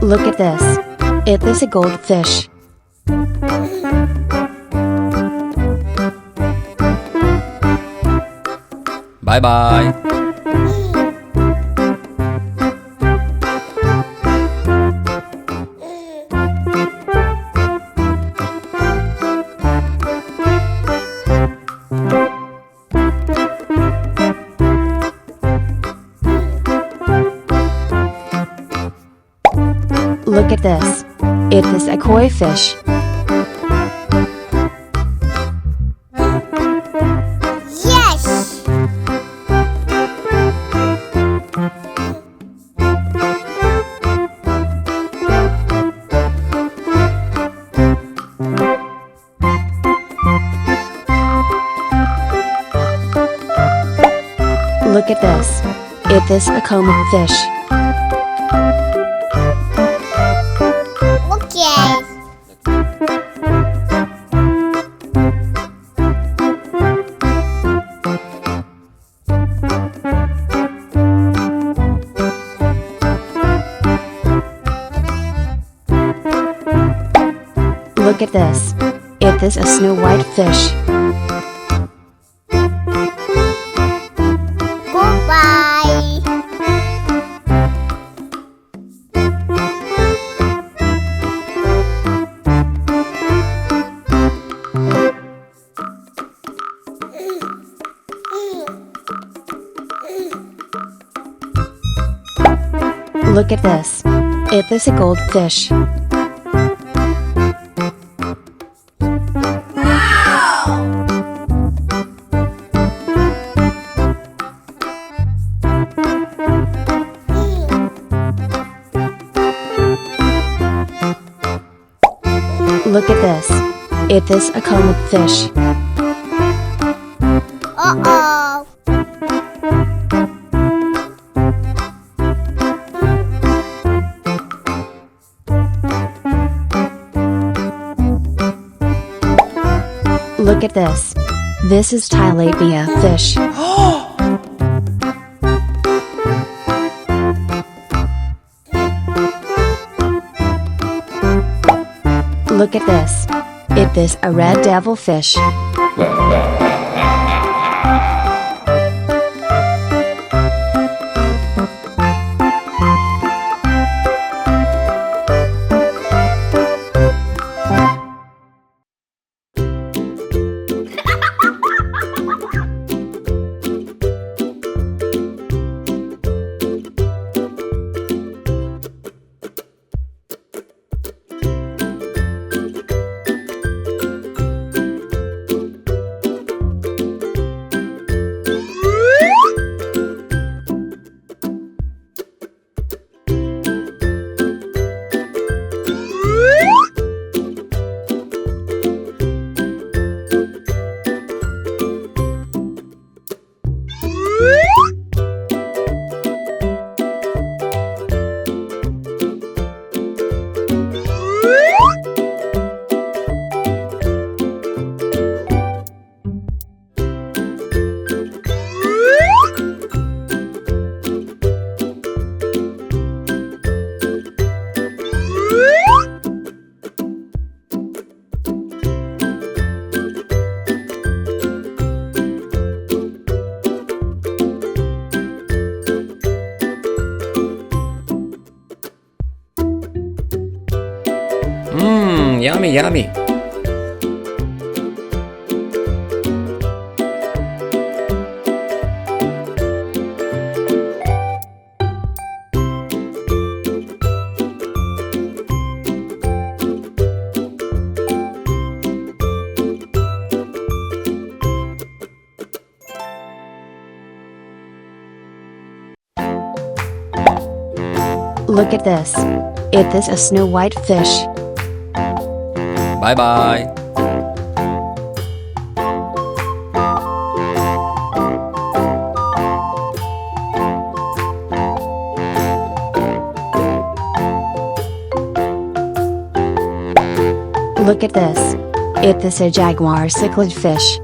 Look at this. It is a goldfish. Bye bye. Look at this. It is a crayfish. Yes! Look at this. It is a common fish. Okay. Look at this. It is a snow white fish. Goodbye. Look at this. It is a goldfish. Look at this. It is a common fish. Uh-oh. Look at this. This is tilapia fish. Look at this. It is a red devil fish. Yummy, yummy. Look at this. It is a snow white fish. Bye bye. Look at this. It is a jaguar cichlid fish.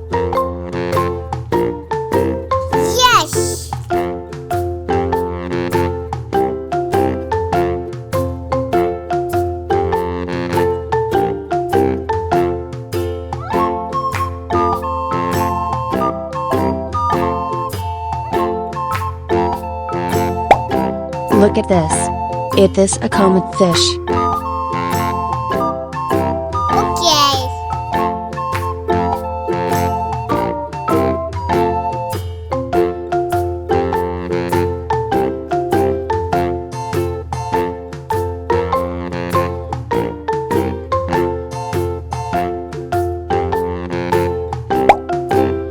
Yes! Look at this. It is a common fish. Okay.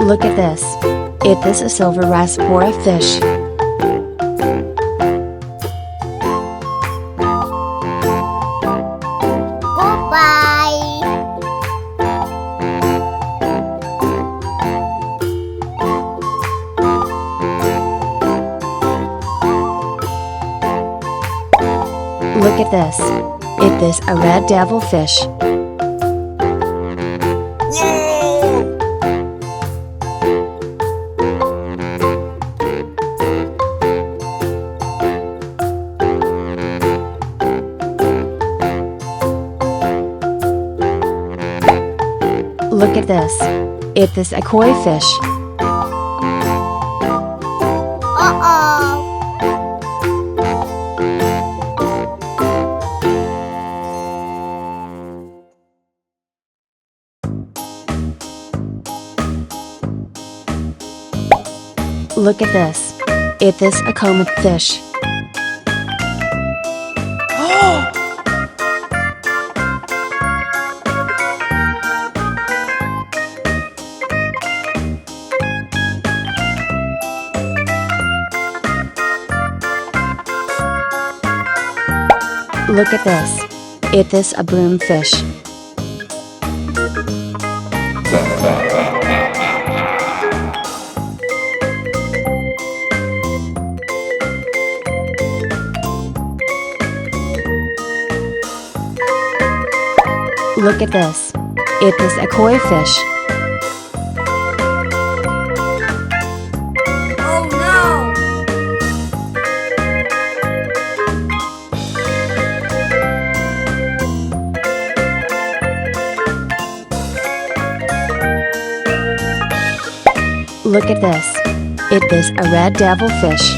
Look at this. It is a silver raspora fish. Goodbye. Look at this. It is a red devilfish. Look at this. It is a koi fish. Uh-oh. Look at this. It is a common fish. Look at this. It is a broomfish. Look at this. It is a koi fish. Oh no. Look at this. It is a red devilfish.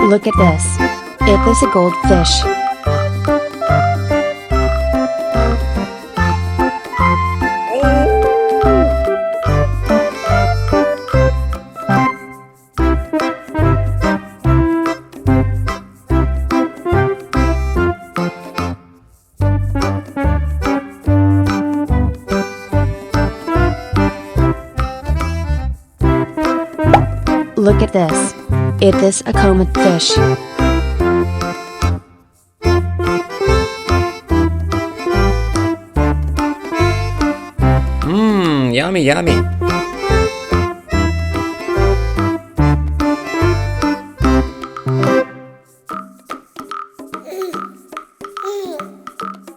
Look at this. It is a goldfish. at this. Is this a common fish? Yummy, yummy.